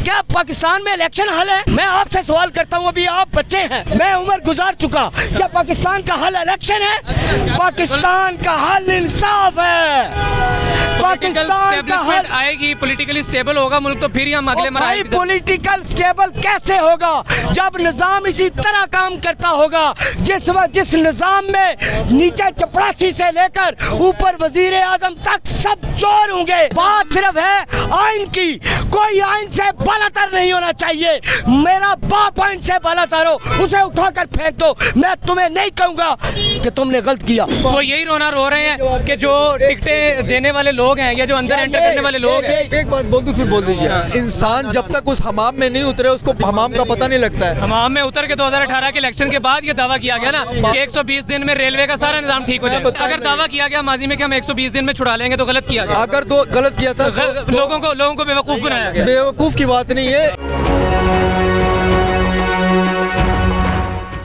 क्या पाकिस्तान में इलेक्शन हल है? मैं आपसे सवाल करता हूँ, अभी आप बच्चे हैं, मैं उम्र गुजार चुका, क्या पाकिस्तान का हल इलेक्शन है? पाकिस्तान का हल इंसाफ है। पाकिस्तान का हल आएगी, पॉलिटिकली स्टेबल होगा मुल्क, तो फिर हम अगले मरहले। पॉलिटिकल स्टेबल कैसे होगा जब निजाम इसी तरह काम करता होगा? जिस निजाम में नीचे चपरासी से लेकर ऊपर वजीर आजम तक सब चोर होंगे। बात सिर्फ है आइन की, कोई आइन से बालातर नहीं होना चाहिए। मेरा बाप आइन से बालातर हो, उसे उठाकर फेंक दो। मैं तुम्हें नहीं कहूंगा कि तुमने गलत किया। वो यही रोना रो रहे हैं कि जो टिकटें देने वाले लोग हैं या जो अंदर एंटर करने वाले लोग हैं। एक बात बोल दूं फिर बोल दीजिए। इंसान जब तक उस हमाम में नहीं उतरे उसको हमाम का पता नहीं लगता है। हमाम में उतर के 2018 के इलेक्शन के बाद ये दावा किया गया ना कि 120 दिन में रेलवे का सारा निजाम ठीक हो जाएगा। अगर दावा किया गया माजी में कि हम 120 दिन में छुड़ा लेंगे तो गलत किया गया। अगर तो गलत किया था लोगों को बेवकूफ बनाया गया। बेवकूफ की बात नहीं है।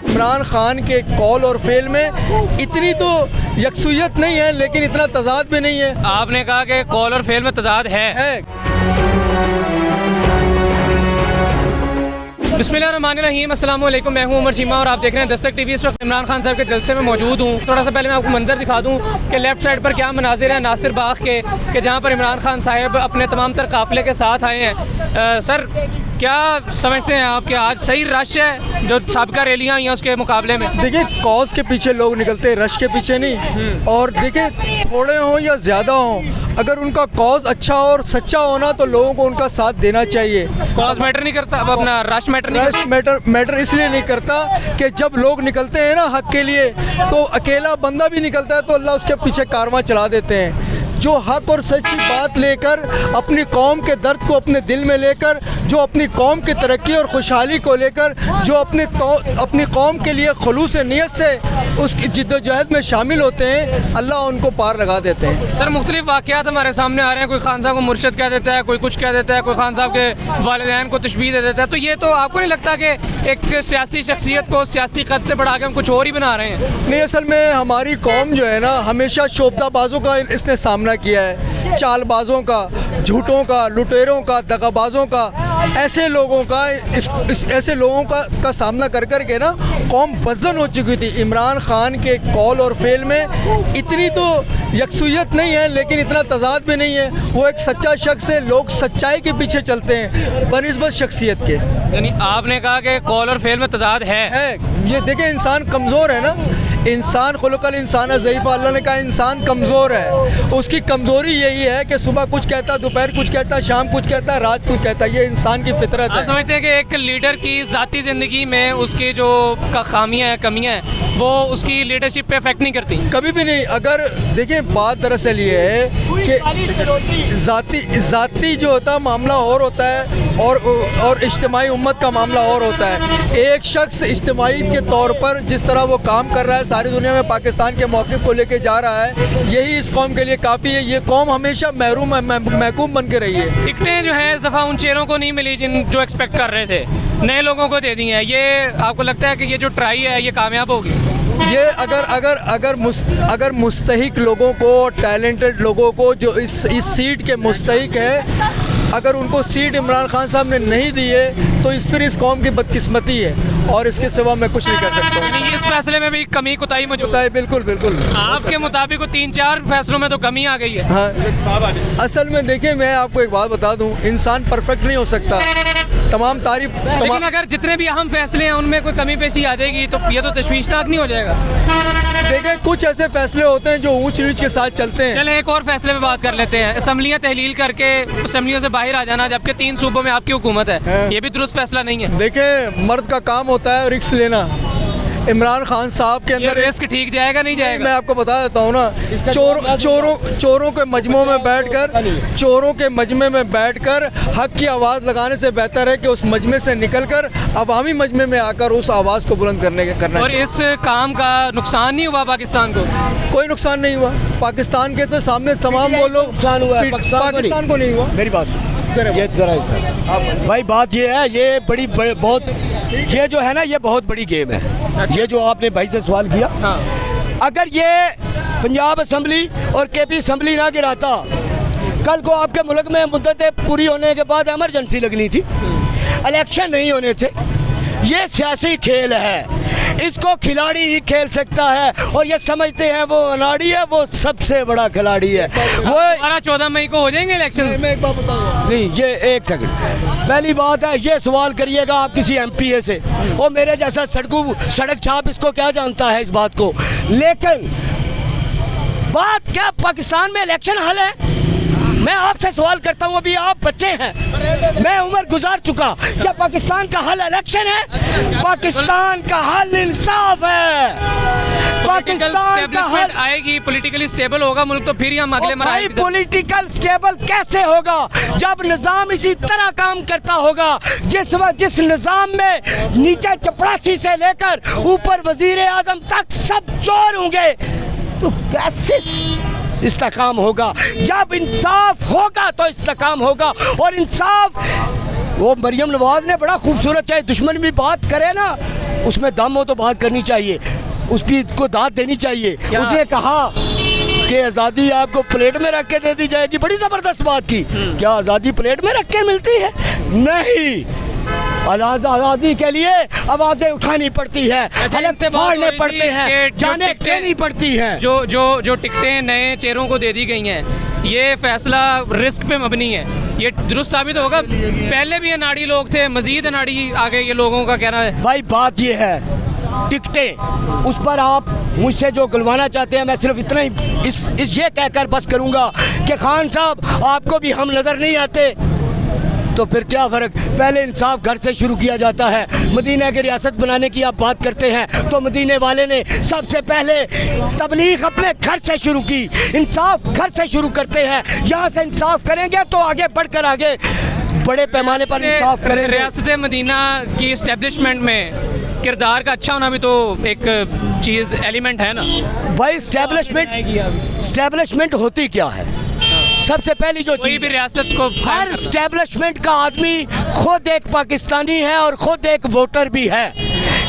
इमरान खान के कॉल और फेल में इतनी तो यकसुयत नहीं है, लेकिन इतना तजाद भी नहीं है। आपने कहा कि कॉल और फेल में तजाद है। बिस्मिल्लाहिर्रहमानिर्रहीम, अस्सलाम वालेकुम। मैं हूं उमर चीमा और आप देख रहे हैं दस्तक टीवी। इस वक्त इमरान खान साहब के जलसे में मौजूद हूं। थोड़ा सा पहले मैं आपको मंजर दिखा दूं कि लेफ्ट साइड पर क्या मनाजिर है नासिर बाग के, कि जहां पर इमरान खान साहब अपने तमाम तर काफिले के साथ आए हैं। सर, क्या समझते हैं आप कि आज सही रश है जो साबिका रैलियाँ हुई हैं उसके मुकाबले में? देखिए, कॉज के पीछे लोग निकलते हैं, रश के पीछे नहीं। और देखिए, थोड़े हों या ज़्यादा हों, अगर उनका कॉज अच्छा और सच्चा होना तो लोगों को उनका साथ देना चाहिए। कॉज मैटर नहीं करता, अब अपना रश मैटर इसलिए नहीं करता कि जब लोग निकलते हैं ना हक के लिए, तो अकेला बंदा भी निकलता है तो अल्लाह उसके पीछे कारवां चला देते हैं। जो हक और सच की बात लेकर, अपनी कौम के दर्द को अपने दिल में लेकर, जो अपनी कौम की तरक्की और खुशहाली को लेकर, जो अपनी कौम के लिए खुलूस नियत से उसकी जिद्दोजहद में शामिल होते हैं, अल्लाह उनको पार लगा देते हैं। सर, मुख्तलिफ वाक़यात हमारे सामने आ रहे हैं। कोई खान साहब को मुर्शद कह देता है, कोई कुछ कह देता है, कोई खान साहब के वालिदैन को तशबीह दे देता है। तो ये तो आपको नहीं लगता कि एक सियासी शख्सियत को सियासी कद से बढ़ा के हम कुछ और ही बना रहे हैं? नहीं, असल में हमारी कौम जो है ना, हमेशा शोबदाबाजों का इसने सामना किया है, चालबाजों का, झूठों का, लुटेरों का, दगाबाजों का, ऐसे लोगों का सामना कर कर के ना कौम बज़न हो चुकी थी। इमरान खान के कॉल और फेल में इतनी तो यकसुयत नहीं है, लेकिन इतना तजाद भी नहीं है। वो एक सच्चा शख्स है, लोग सच्चाई के पीछे चलते हैं बनिस्बत शख्सियत के। यानी आपने कहा कि कॉल और फेल में तजाद है। ये देखें, इंसान कमज़ोर है ना, इंसान खुलुक़ल इंसान है ज़ईफ़। अल्लाह ने कहा इंसान कमज़ोर है। उसकी कमज़ोरी यही है कि सुबह कुछ कहता, दोपहर कुछ कहता, शाम कुछ कहता, रात कुछ कहता। ये इंसान की फितरत है। आप समझते हैं कि एक लीडर की ज़ाती ज़िंदगी में उसकी जो खामियाँ हैं, कमियाँ हैं, वो उसकी लीडरशिप पे इफेक्ट नहीं करती? कभी भी नहीं। अगर देखिए, बात दरअसल ये है कि ज़ाती जो होता है मामला और होता है, और इज्तिमाई उम्मत का मामला और होता है। एक शख्स इज्तिमाई के तौर पर जिस तरह वो काम कर रहा है, सारी दुनिया में पाकिस्तान के मौक़िफ़ को लेके जा रहा है, यही इस कौम के लिए काफ़ी है। ये कौम हमेशा महकूम बन के रही है। टिकटें जो है इस दफ़ा उन चेहरों को नहीं मिली जो एक्सपेक्ट कर रहे थे, नए लोगों को दे दी हैं। ये आपको लगता है कि ये जो ट्राई है ये कामयाब होगी? ये अगर मुस्तहिक लोगों को, टैलेंटेड लोगों को जो इस सीट के मुस्तहिक है, अगर उनको सीट इमरान खान साहब ने नहीं दी है तो फिर इस कौम की बदकिस्मती है, और इसके सिवा मैं कुछ नहीं कर सकता। इस फैसले में भी कमी कोताही मौजूद है? बिल्कुल बिल्कुल। आपके मुताबिक 3-4 फैसलों में तो कमी आ गई है। हाँ, असल में देखिए, मैं आपको एक बात बता दूं, इंसान परफेक्ट नहीं हो सकता। लेकिन अगर जितने भी अहम फैसले हैं उनमें कोई कमी पेशी आ जाएगी तो ये तो तशवीशनाक नहीं हो जाएगा? देखिए, कुछ ऐसे फैसले होते हैं जो ऊंच नीच के साथ चलते हैं। चले एक और फैसले पे बात कर लेते हैं। असम्बलियाँ तहलील करके असम्बलियों से बाहर आ जाना, जबकि 3 सूबों में आपकी हुकूमत है, ये भी दुरुस्त फैसला नहीं है? देखिए, मर्द का काम होता है रिस्क लेना। इमरान खान साहब के अंदर रिस्क ठीक जाएगा नहीं जाएगा? मैं आपको बता देता हूँ ना, चोरों के मजमे में बैठकर हक की आवाज़ लगाने से बेहतर है कि उस मजमे से निकलकर अवामी मजमे में आकर उस आवाज़ को बुलंद करना। और इस काम का नुकसान नहीं हुआ पाकिस्तान को? कोई नुकसान नहीं हुआ। पाकिस्तान के तो सामने तमाम वो लोग, नुकसान हुआ है, पाकिस्तान को नहीं हुआ। मेरी बात सुन, ये जरा भाई, बात ये है, ये बहुत ये जो है ना, ये बहुत बड़ी गेम है। ये जो आपने भाई से सवाल किया, अगर ये पंजाब असम्बली और केपी असम्बली ना गिराता कल को आपके मुल्क में मुद्दतें पूरी होने के बाद इमरजेंसी लगनी थी, इलेक्शन नहीं होने थे। ये सियासी खेल है, इसको खिलाड़ी ही खेल सकता है और ये समझते हैं वो अनाड़ी है, वो सबसे बड़ा खिलाड़ी है। वो 14 मई को हो जाएंगे इलेक्शन। मैं एक बात बताऊंगा, नहीं, ये एक सेकंड, पहली बात है ये सवाल करिएगा आप किसी एमपीए से, और मेरे जैसा सड़क छाप इसको क्या जानता है इस बात को। लेकिन बात क्या पाकिस्तान में इलेक्शन हल है? मैं आपसे सवाल करता हूँ, अभी आप बच्चे हैं, मैं उम्र गुजार चुका, क्या पाकिस्तान का हल इलेक्शन है? पाकिस्तान का हल इंसाफ है। पाकिस्तान का हल आएगी, पॉलिटिकली स्टेबल होगा मुल्क, तो फिर हम अगले भाई पॉलिटिकल स्टेबल कैसे होगा जब निजाम इसी तरह काम करता होगा जिस निजाम में नीचे चपरासी से लेकर ऊपर वजीर आजम तक सब चोर होंगे, तो कैसे इस्तेकाम होगा? जब इंसाफ होगा तो इस्तेकाम होगा। और इंसाफ, वो मरियम नवाज ने बड़ा खूबसूरत, चाहे दुश्मन भी बात करे ना उसमें दम हो तो बात करनी चाहिए, उसकी को दाद देनी चाहिए। उसने कहा कि आज़ादी आपको प्लेट में रख के दे दी जाएगी, बड़ी ज़बरदस्त बात की। क्या आज़ादी प्लेट में रख के मिलती है? नहीं, आज़ादी के लिए आवाज़ें उठानी पड़ती है, हलफ फाड़ने पड़ते हैं, जाने देनी पड़ती हैं। जो टिकटें नए चेहरों को दे दी गई हैं, ये फैसला रिस्क पे मबनी है, ये दुरुस्त साबित होगा। पहले भी अनाड़ी लोग थे, मजीद अनाड़ी आ गए, ये लोगों का कहना है। भाई बात ये है, टिकटें उस पर आप मुझसे जो गलवाना चाहते हैं, मैं सिर्फ इतना ही इस ये कहकर बस करूँगा कि खान साहब आपको भी हम नज़र नहीं आते, तो फिर क्या फ़र्क? पहले इंसाफ घर से शुरू किया जाता है। मदीना की रियासत बनाने की आप बात करते हैं, तो मदीने वाले ने सबसे पहले तबलीग अपने घर से शुरू की। इंसाफ घर से शुरू करते हैं, यहाँ से इंसाफ करेंगे तो आगे बढ़कर आगे बड़े पैमाने पर इंसाफ करेंगे। रियासत मदीना की इस्टेब्लिशमेंट में किरदार का अच्छा होना भी तो एक चीज़ एलिमेंट है ना भाई। स्टैब्लिशमेंट होती क्या है? सबसे पहली जो कोई भी रियासत को, हर स्टैब्लिशमेंट का आदमी खुद एक पाकिस्तानी है और खुद एक वोटर भी है।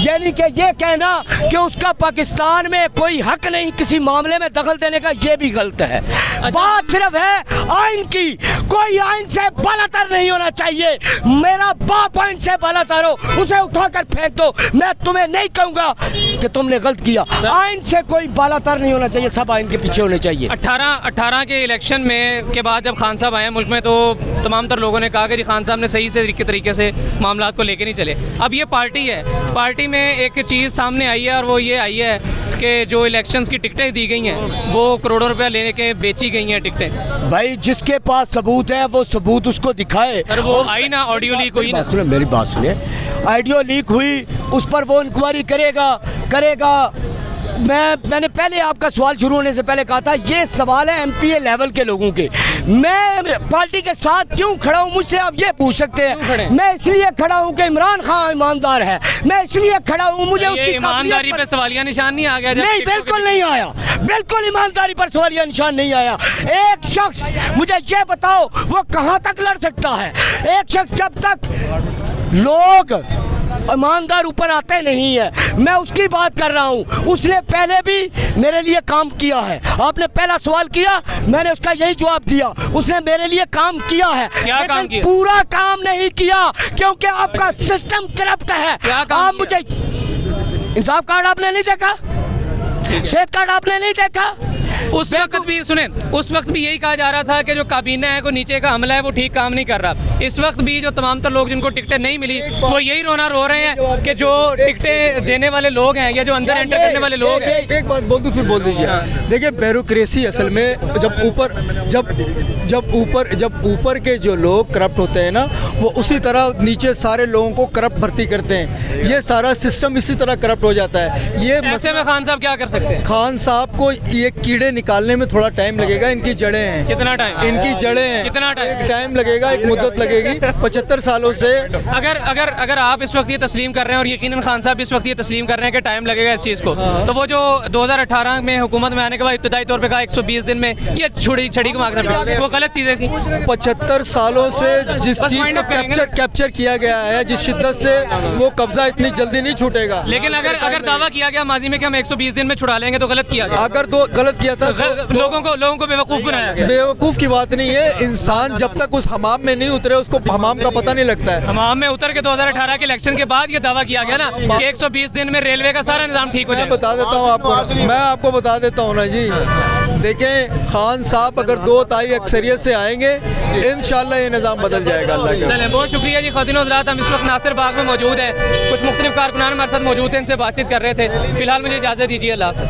यानी कि ये कहना कि उसका पाकिस्तान में कोई हक नहीं किसी मामले में दखल देने का, ये भी गलत है। बात सिर्फ है आइन की, कोई आइन से बालातर नहीं होना चाहिए। मेरा बाप आइन से बालातर हो, उसे उठाकर फेंक दो, मैं तुम्हें नहीं कहूँगा कि तुमने गलत किया। आइन से कोई बालातर नहीं होना चाहिए, सब आइन के पीछे होने चाहिए। 18 के इलेक्शन में के बाद जब खान साहब आए मुल्क में, तो तमाम तर लोगों ने कहा कि जी खान साहब ने सही से तरीके से मामला को लेके नहीं चले। अब ये पार्टी है, पार्टी में एक चीज़ सामने आई है और वो ये आई है कि जो इलेक्शंस की टिकटें दी गई हैं वो करोड़ों रुपया लेने के बेची गई हैं टिकटें। भाई जिसके पास सबूत है वो सबूत उसको दिखाए। सर वो आई ना, ऑडियो लीक हुई ना। मेरी बात सुनिए, ऑडियो लीक हुई, उस पर वो इंक्वायरी करेगा। मैंने पहले आपका सवाल शुरू होने से पहले कहा था, ये सवाल है एमपीए लेवल के लोगों के। मैं पार्टी के साथ क्यों खड़ा हूँ, मुझसे आप ये पूछ सकते हैं। मैं इसलिए खड़ा हूँ कि इमरान खान ईमानदार है, मैं इसलिए खड़ा हूँ, मुझे उसकी ईमानदारी पे सवालिया निशान नहीं आ गया? नहीं, बिल्कुल नहीं आया, बिल्कुल ईमानदारी पर सवालिया निशान नहीं आया। एक शख्स मुझे ये बताओ वो कहाँ तक लड़ सकता है? एक शख्स जब तक लोग ईमानदार ऊपर आते नहीं है, मैं उसकी बात कर रहा हूँ। उसने पहले भी मेरे लिए काम किया है। आपने पहला सवाल किया, मैंने उसका यही जवाब दिया, उसने मेरे लिए काम किया है। क्या काम किया? पूरा काम नहीं किया, क्योंकि आपका सिस्टम करप्ट है। आप मुझे इंसाफ कार्ड आपने नहीं देखा, सेहत कार्ड आपने नहीं देखा। उस वक्त भी यही कहा जा रहा था कि जो काबीना है, को नीचे का हमला है, वो ठीक काम नहीं कर रहा। इस वक्त भी जो तमाम तर लोग जिनको टिकटें नहीं मिली वो यही रो रहे हैं कि जो टिकटें देने वाले लोग हैं या जो अंदर एंटर करने वाले लोग हैं। एक बात बोल दूं फिर बोल दीजिए। देखिए ब्यूरोक्रेसी असल में जब ऊपर के जो लोग करप्ट होते हैं ना, वो उसी तरह नीचे सारे लोगों को करप्ट भर्ती करते हैं। ये सारा सिस्टम इसी तरह करप्ट हो जाता है। ये ऐसे में खान साहब क्या कर सकते हैं? खान साहब को ये कीड़े निकालने में थोड़ा टाइम लगेगा। इनकी जड़ें हैं। कितना टाइम? इनकी जड़ें हैं। कितना टाइम लगेगा? एक मुद्दत लगेगी 75 सालों से। अगर आप इस वक्त ये तस्लीम कर रहे हैं और यकीनन खान साहब इस वक्त ये तस्लीम कर रहे हैं कि टाइम लगेगा इस चीज़ को, तो वो जो 2018 में हुकूमत में आने के बाद इब्तदाई तौर पे कहा 120 दिन में ये छड़ी को वो गलत चीज़ें थी। 75 सालों से जिस चीज़ को कैप्चर किया गया है, जिस शिद्दत से, वो कब्जा इतनी जल्दी नहीं छूटेगा। लेकिन अगर दावा किया गया माजी में कि हम 120 दिन में छुड़ा लेंगे तो गलत किया गया। अगर तो गलत किया किया था। लोगों को बेवकूफ़ बनाया गया। बेवकूफ़ की बात नहीं है, इंसान जब तक उस हमाम में नहीं उतरे उसको हमाम का पता नहीं लगता है। हमाम में उतर के 2018 के इलेक्शन के बाद ये दावा किया गया ना कि 120 दिन में रेलवे का सारा निज़ाम ठीक हो मैं जाएगा। बता देता हूँ आपको, मैं आपको बता देता हूँ ना जी। देखें, खान साहब अगर 2 ताई अक्सरियत से आएंगे इंशाल्लाह ये निज़ाम बदल जाएगा। अल्लाह के चलें, बहुत शुक्रिया जी। ख़वातीन और हज़रात, हम इस वक्त नासिर बाग में मौजूद हैं, कुछ मुख्तलिफ कारकुनान हमारे साथ मौजूद थे, इनसे बातचीत कर रहे थे। फिलहाल मुझे इजाज़त दीजिए, अल्लाह हाफ़िज़।